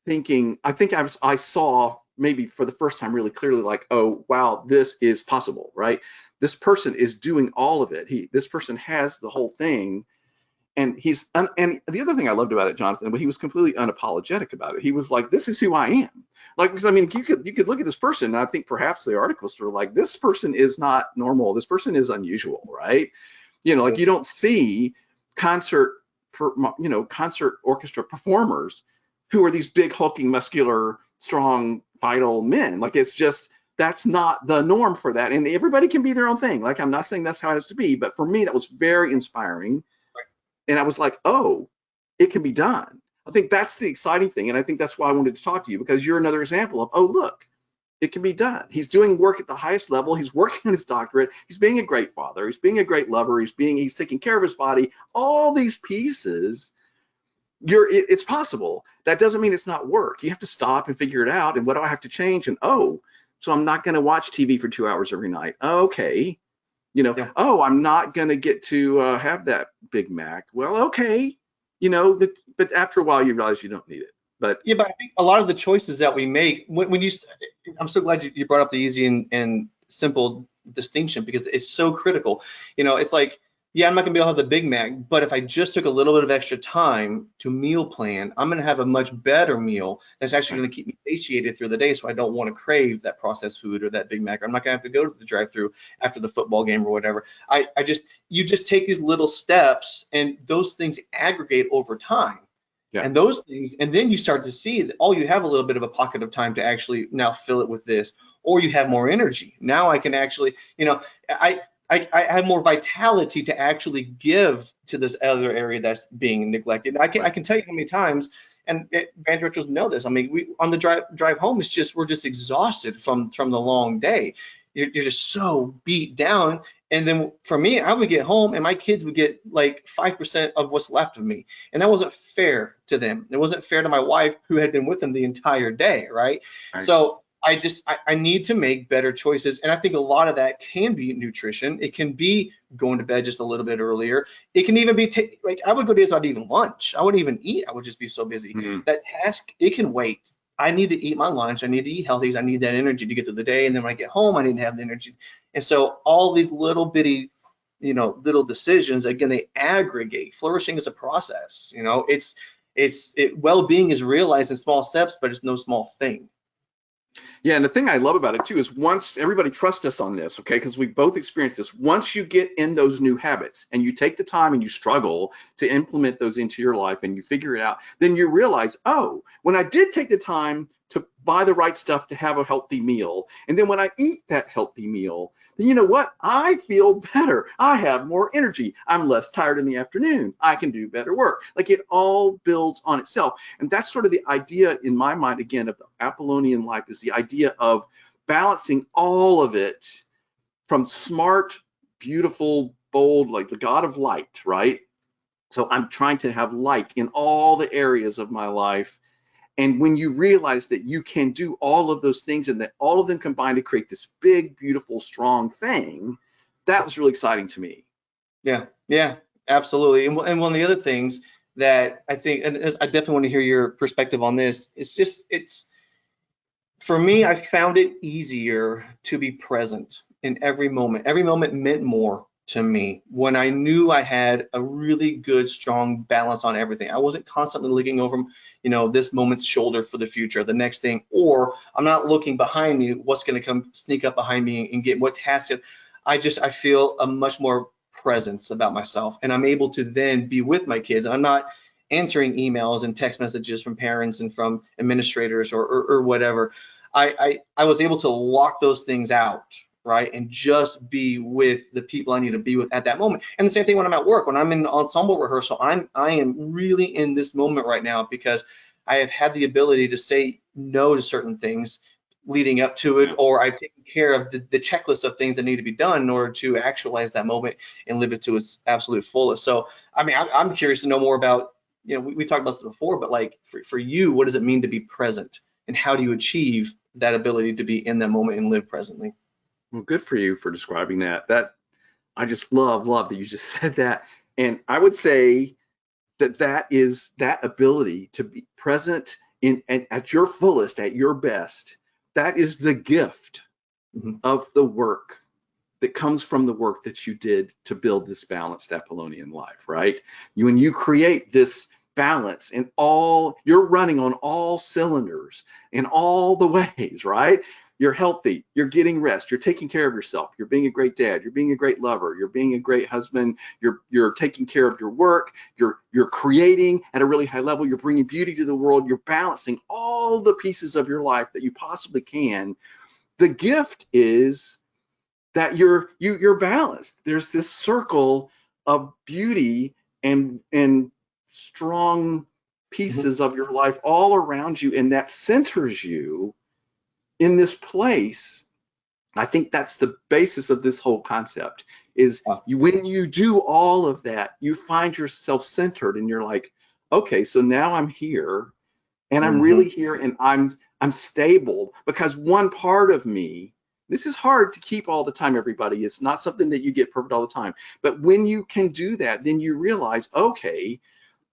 thinking, I saw maybe for the first time really clearly, like, oh, wow, this is possible, right? This person is doing all of it. This person has the whole thing. And and the other thing I loved about it, Jonathan, but he was completely unapologetic about it. He was like, this is who I am. Like, because I mean, you could look at this person, and I think perhaps the articles were like, this person is not normal. This person is unusual, right? Like, you don't see concert concert orchestra performers who are these big, hulking, muscular, strong, vital men. Like, it's just, that's not the norm for that. And everybody can be their own thing. Like, I'm not saying that's how it has to be, but for me, that was very inspiring. And I was like, oh, it can be done. I think that's the exciting thing. And I think that's why I wanted to talk to you, because you're another example of, oh, look, it can be done. He's doing work at the highest level. He's working on his doctorate. He's being a great father. He's being a great lover. He's taking care of his body. All these pieces, it's possible. That doesn't mean it's not work. You have to stop and figure it out. And what do I have to change? And so I'm not going to watch TV for 2 hours every night. Okay. Yeah. Oh, I'm not going to get to have that Big Mac. Well, okay. But after a while you realize you don't need it. But I think a lot of the choices that we make, I'm so glad you brought up the easy and simple distinction, because it's so critical. It's like, yeah, I'm not gonna be able to have the Big Mac, but if I just took a little bit of extra time to meal plan, I'm gonna have a much better meal that's actually gonna keep me satiated through the day, so I don't want to crave that processed food or that Big Mac. Or I'm not gonna have to go to the drive-through after the football game or whatever. You just take these little steps, and those things aggregate over time. Yeah. And those things, and then you start to see that, you have a little bit of a pocket of time to actually now fill it with this, or you have more energy. Now I can actually, I have more vitality to actually give to this other area that's being neglected. I can tell you how many times, and band directors know this. I mean, we on the drive home, we're just exhausted from the long day. You're just so beat down. And then for me, I would get home and my kids would get like 5% of what's left of me. And that wasn't fair to them. It wasn't fair to my wife, who had been with them the entire day, right? So I need to make better choices. And I think a lot of that can be nutrition. It can be going to bed just a little bit earlier. It can even be like, I would go days without even lunch. I wouldn't even eat. I would just be so busy. That task, it can wait. I need to eat my lunch. I need to eat healthy. I need that energy to get through the day. And then when I get home, I need to have the energy. And so all these little bitty, little decisions, again, they aggregate. Flourishing is a process. Well-being is realized in small steps, but it's no small thing. Yeah, and the thing I love about it too is, once everybody trusts us on this, okay, because we both experienced this. Once you get in those new habits and you take the time and you struggle to implement those into your life and you figure it out, then you realize, oh, when I did take the time to buy the right stuff to have a healthy meal, and then when I eat that healthy meal, then you know what? I feel better. I have more energy. I'm less tired in the afternoon. I can do better work. Like, it all builds on itself. And that's sort of the idea in my mind, again, of the Apollonian life, is the idea of balancing all of it, from smart, beautiful, bold, like the God of light, right? So I'm trying to have light in all the areas of my life. And when you realize that you can do all of those things, and that all of them combine to create this big, beautiful, strong thing, that was really exciting to me. Yeah, absolutely. And one of the other things that I think, and I definitely want to hear your perspective on this, it's for me, I found it easier to be present in every moment. Every moment meant more to me when I knew I had a really good, strong balance on everything. I wasn't constantly looking over, this moment's shoulder for the future, the next thing, or I'm not looking behind me, what's going to come sneak up behind me and get what task. I feel a much more presence about myself, and I'm able to then be with my kids. I'm not answering emails and text messages from parents and from administrators or whatever. I was able to lock those things out, right, and just be with the people I need to be with at that moment. And the same thing when I'm at work, when I'm in ensemble rehearsal, I am really in this moment right now, because I have had the ability to say no to certain things leading up to it, or I've taken care of the checklist of things that need to be done in order to actualize that moment and live it to its absolute fullest. So, I mean, I'm curious to know more about, we talked about this before, but like for you, what does it mean to be present, and how do you achieve that ability to be in that moment and live presently? Well, good for you for describing that. I just love that you just said that. And I would say that is that ability to be present at your fullest, at your best. That is the gift of the work that comes from the work that you did to build this balanced Apollonian life, right? When you create this balance you're running on all cylinders in all the ways, right? you're healthy, you're getting rest, you're taking care of yourself, you're being a great dad, you're being a great lover, you're being a great husband, you're taking care of your work, you're creating at a really high level, you're bringing beauty to the world, you're balancing all the pieces of your life that you possibly can. The gift is that you're balanced. There's this circle of beauty and strong pieces of your life all around you, and that centers you in this place. I think that's the basis of this whole concept is when you do all of that, you find yourself centered and you're like, okay, so now I'm here and I'm really here and I'm stable, because one part of me, this is hard to keep all the time, everybody. It's not something that you get perfect all the time. But when you can do that, then you realize, okay,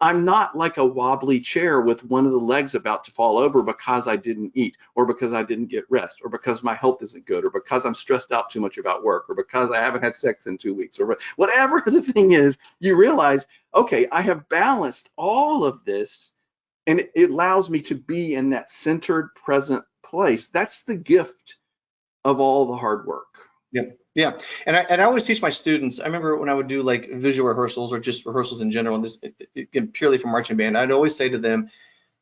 I'm not like a wobbly chair with one of the legs about to fall over because I didn't eat, or because I didn't get rest, or because my health isn't good, or because I'm stressed out too much about work, or because I haven't had sex in 2 weeks, or whatever the thing is. You realize, okay, I have balanced all of this, and it allows me to be in that centered, present place. That's the gift of all the hard work. Yeah. And I always teach my students. I remember when I would do like visual rehearsals or just rehearsals in general, and this purely for marching band, I'd always say to them,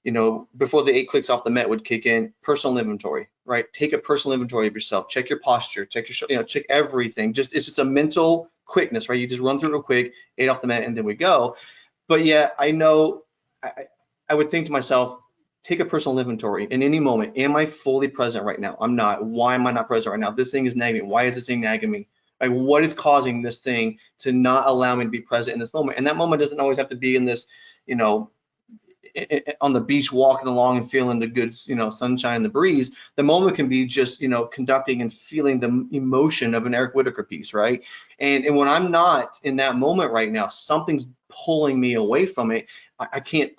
you know, before the 8 clicks off the Met would kick in, personal inventory, right? Take a personal inventory of yourself. Check your posture. Check your, check everything. It's just a mental quickness, right? You just run through real quick, 8 off the Met, and then we go. But yeah, I know I would think to myself, take a personal inventory in any moment. Am I fully present right now? I'm not. Why am I not present right now? This thing is nagging me. Why is this thing nagging me? Like, what is causing this thing to not allow me to be present in this moment? And that moment doesn't always have to be in this, on the beach walking along and feeling the good, sunshine, the breeze. The moment can be just, conducting and feeling the emotion of an Eric Whitaker piece, right? And when I'm not in that moment right now, something's pulling me away from it. I can't.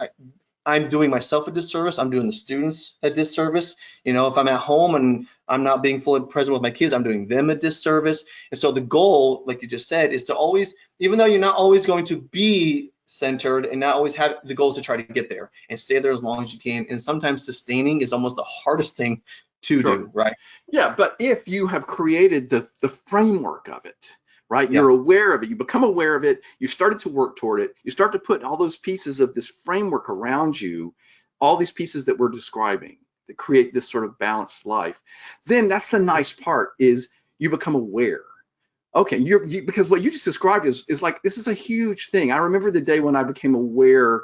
I'm doing myself a disservice. I'm doing the students a disservice. If I'm at home and I'm not being fully present with my kids, I'm doing them a disservice. And so the goal, like you just said, is to always, even though you're not always going to be centered and not always have the goal, is to try to get there and stay there as long as you can. And sometimes sustaining is almost the hardest thing to do, right? Yeah, but if you have created the framework of it, right? You're aware of it. You become aware of it. You started to work toward it. You start to put all those pieces of this framework around you, all these pieces that we're describing that create this sort of balanced life. Then that's the nice part, is you become aware. Okay, because what you just described is like, this is a huge thing. I remember the day when I became aware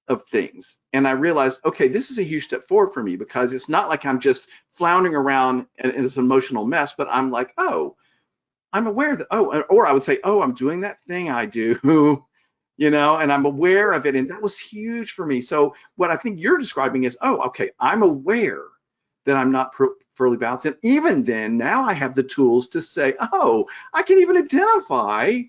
of things and I realized, okay, this is a huge step forward for me, because it's not like I'm just floundering around in this emotional mess, but I'm like, oh, I'm aware that, or I would say, I'm doing that thing I do, and I'm aware of it. And that was huge for me. So what I think you're describing is, okay, I'm aware that I'm not fully balanced. And even then, now I have the tools to say, I can even identify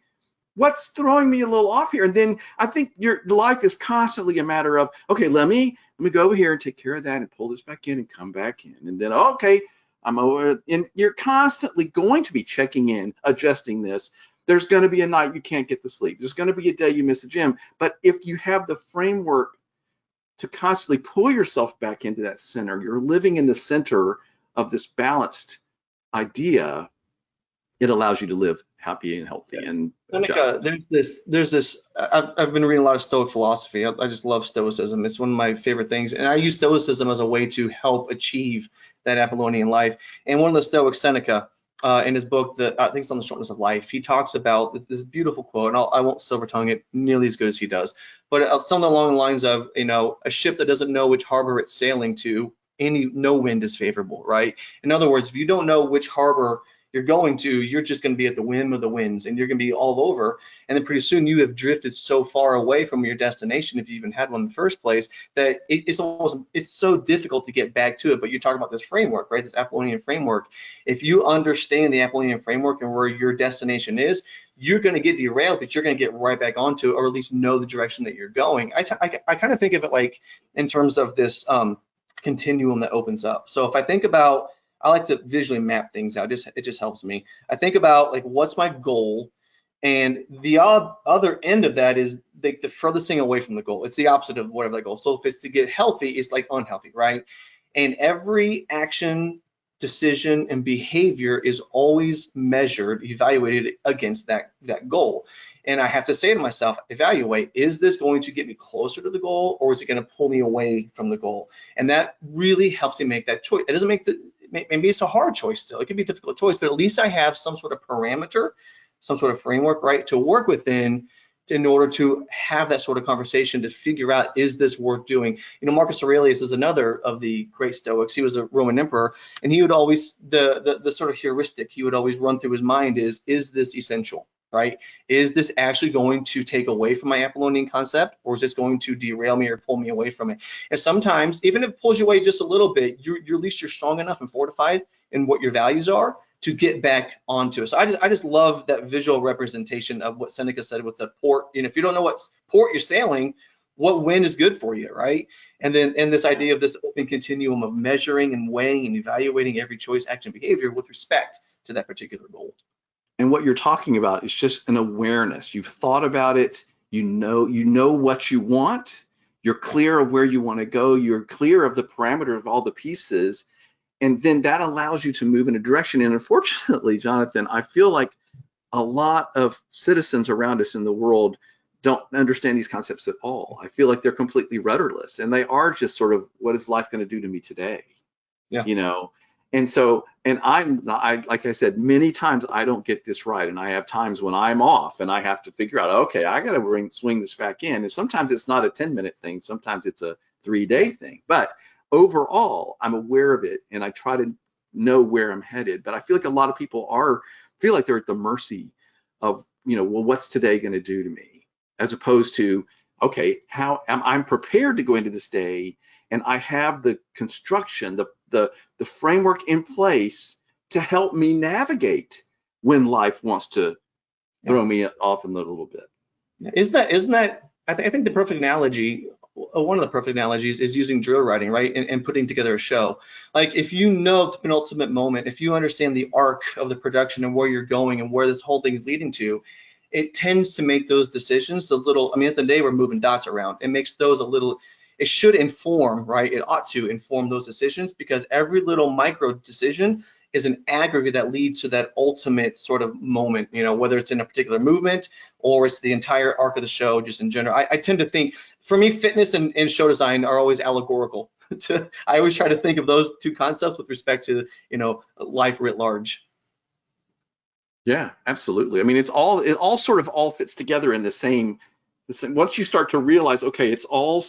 what's throwing me a little off here. And then I think your life is constantly a matter of, okay, let me go over here and take care of that and pull this back in and come back in. And then, okay, I'm over, and you're constantly going to be checking in, adjusting this. There's going to be a night you can't get to sleep. There's going to be a day you miss the gym. But if you have the framework to constantly pull yourself back into that center, you're living in the center of this balanced idea, it allows you to live happy and healthy and there's this I've been reading a lot of Stoic philosophy. I just love Stoicism. It's one of my favorite things, and I use Stoicism as a way to help achieve that Apollonian life. And one of the Stoics, Seneca, in his book, I think it's on the Shortness of Life, he talks about this beautiful quote, and I won't silver tongue it nearly as good as he does, but something along the lines of, a ship that doesn't know which harbor it's sailing to, no wind is favorable, right? In other words, if you don't know which harbor you're going to, you're just going to be at the whim of the winds, and you're going to be all over. And then pretty soon you have drifted so far away from your destination, if you even had one in the first place, that it's so difficult to get back to it. But you're talking about this framework, right? This Apollonian framework. If you understand the Apollonian framework and where your destination is, you're going to get derailed, but you're going to get right back onto it, or at least know the direction that you're going. I kind of think of it like in terms of this continuum that opens up. So if I think about, I like to visually map things out. It just helps me. I think about, like, what's my goal, and the other end of that is the furthest thing away from the goal. It's the opposite of whatever that goal. So if it's to get healthy, it's like unhealthy, right? And every action decision and behavior is always measured, evaluated against that goal. And I have to say to myself, evaluate, is this going to get me closer to the goal, or is it going to pull me away from the goal? And that really helps me make that choice. It doesn't make maybe it's a hard choice still. It could be a difficult choice, but at least I have some sort of parameter, some sort of framework, right, to work within in order to have that sort of conversation to figure out, is this worth doing? You know, Marcus Aurelius is another of the great Stoics. He was a Roman emperor, and he would always, the sort of heuristic he would always run through his mind is this essential, right? Is this actually going to take away from my Apollonian concept, or is this going to derail me or pull me away from it? And sometimes, even if it pulls you away just a little bit, you're at least you're strong enough and fortified in what your values are to get back onto it. So I just love that visual representation of what Seneca said with the port. You know, if you don't know what port you're sailing, what wind is good for you, right? And then this idea of this open continuum of measuring and weighing and evaluating every choice, action, behavior with respect to that particular goal. And what you're talking about is just an awareness. You've thought about it. You know what you want. You're clear of where you want to go. You're clear of the parameter of all the pieces. And then that allows you to move in a direction. And unfortunately, Jonathan, I feel like a lot of citizens around us in the world don't understand these concepts at all. I feel like they're completely rudderless, and they are just sort of, what is life going to do to me today? Yeah. You know, and so, and I like I said, many times I don't get this right, and I have times when I'm off and I have to figure out, okay, I got to swing this back in. And sometimes it's not a 10-minute thing, sometimes it's a 3-day thing. But overall, I'm aware of it, and I try to know where I'm headed. But I feel like a lot of people feel like they're at the mercy of, you know, well, what's today going to do to me, as opposed to, okay, how I'm prepared to go into this day, and I have the construction, the framework in place to help me navigate when life wants to throw me off in a little bit. Isn't that I think the perfect analogy, one of the perfect analogies, is using drill writing, right? And putting together a show. Like, if you know the penultimate moment, if you understand the arc of the production and where you're going and where this whole thing is leading to, it tends to make those decisions a little, I mean, at the end of the day, we're moving dots around. It makes those a little, it should inform, right? It ought to inform those decisions, because every little micro decision is an aggregate that leads to that ultimate sort of moment, you know, whether it's in a particular movement or it's the entire arc of the show, just in general. I tend to think, for me, fitness and show design are always allegorical. I always try to think of those two concepts with respect to, you know, life writ large. Yeah, absolutely. I mean, it all sort of all fits together in the same, once you start to realize, okay, it all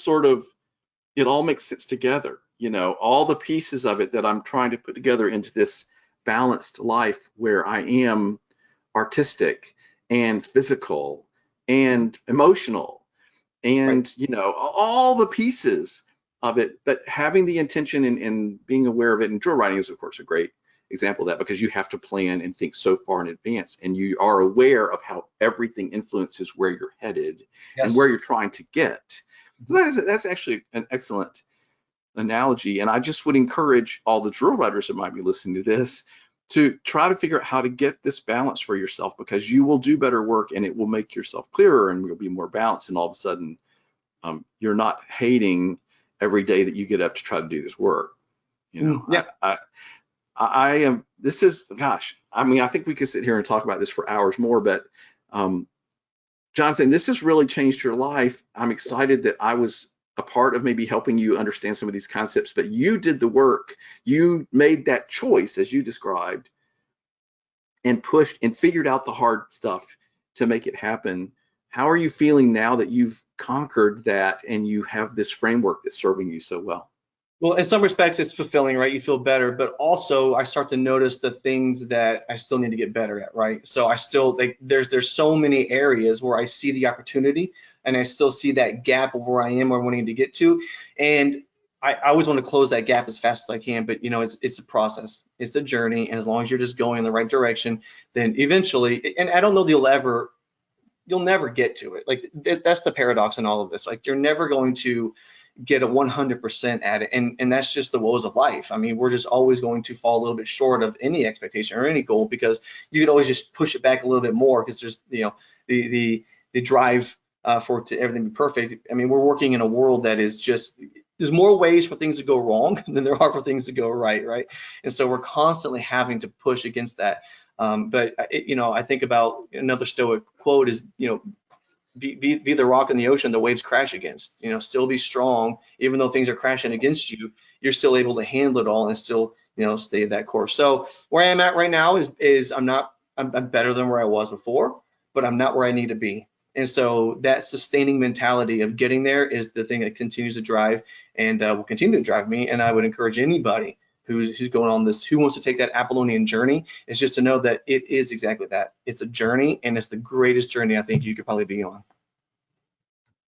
makes sense together. You know, all the pieces of it that I'm trying to put together into this balanced life where I am artistic and physical and emotional and, right, you know, all the pieces of it, but having the intention and being aware of it. And drill writing is, of course, a great example of that, because you have to plan and think so far in advance, and you are aware of how everything influences where you're headed, yes, and where you're trying to get. So that's actually an excellent analogy. And I just would encourage all the drill writers that might be listening to this to try to figure out how to get this balance for yourself, because you will do better work and it will make yourself clearer and you'll be more balanced. And all of a sudden, you're not hating every day that you get up to try to do this work. You know, yeah. I am, this is, gosh, I mean, I think we could sit here and talk about this for hours more, but Jonathan, this has really changed your life. I'm excited that I was a part of maybe helping you understand some of these concepts, but you did the work. You made that choice, as you described, and pushed and figured out the hard stuff to make it happen. How are you feeling now that you've conquered that and you have this framework that's serving you so well? Well, in some respects, it's fulfilling, right? You feel better, but also I start to notice the things that I still need to get better at, right? So I still, like, there's so many areas where I see the opportunity and I still see that gap of where I am, where I need to get to. And I always want to close that gap as fast as I can, but, you know, it's a process, it's a journey. And as long as you're just going in the right direction, then eventually, and I don't know that you'll never get to it. Like, that's the paradox in all of this. Like, you're never going to get a 100% at it, and that's just the woes of life. I mean, we're just always going to fall a little bit short of any expectation or any goal, because you could always just push it back a little bit more, because there's, you know, the drive for everything to be perfect. I mean, we're working in a world that is just there's more ways for things to go wrong than there are for things to go right, right? And so we're constantly having to push against that. But I think about another Stoic quote is, be the rock in the ocean the waves crash against. Still be strong, even though things are crashing against you. You're still able to handle it all and still, stay that course. So where I am at right now is I'm better than where I was before, but I'm not where I need to be. And so that sustaining mentality of getting there is the thing that continues to drive and will continue to drive me. And I would encourage anybody who's going on this, who wants to take that Apollonian journey, is just to know that it is exactly that. It's a journey, and it's the greatest journey I think you could probably be on.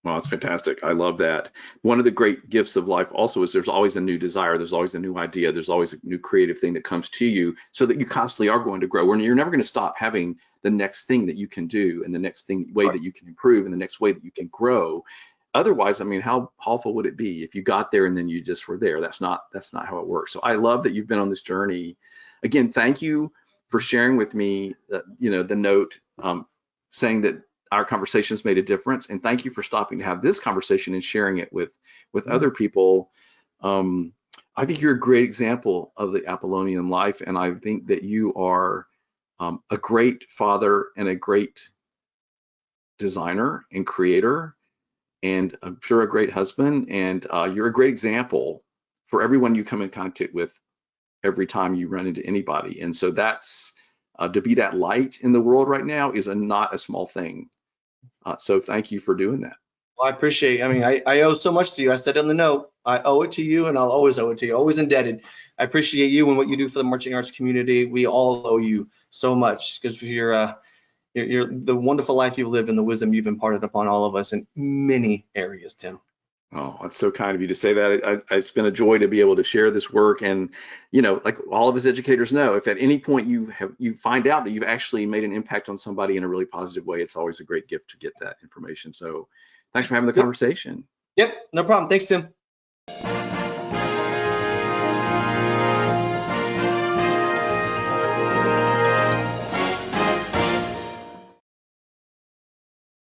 Well, it's fantastic. I love that. One of the great gifts of life also is there's always a new desire. There's always a new idea. There's always a new creative thing that comes to you, so that you constantly are going to grow. And you're never going to stop having the next thing that you can do, and the next way that you can improve, and the next way that you can grow. Otherwise, I mean, how awful would it be if you got there and then you just were there? That's not how it works. So I love that you've been on this journey. Again, thank you for sharing with me, the note saying that our conversations made a difference, and thank you for stopping to have this conversation and sharing it with other people. I think you're a great example of the Apollonian life, and I think that you are a great father and a great designer and creator, and I'm sure a great husband, and you're a great example for everyone you come in contact with every time you run into anybody. And so that's to be that light in the world right now is not a small thing. So thank you for doing that. Well, I appreciate it. I mean, I owe so much to you. I said in the note, I owe it to you, and I'll always owe it to you. Always indebted. I appreciate you and what you do for the marching arts community. We all owe you so much, because you're the wonderful life you've lived and the wisdom you've imparted upon all of us in many areas, Tim. Oh, that's so kind of you to say that. It's been a joy to be able to share this work. And, like all of us educators know, if at any point you find out that you've actually made an impact on somebody in a really positive way, it's always a great gift to get that information. So thanks for having the conversation. Yep, no problem. Thanks, Tim.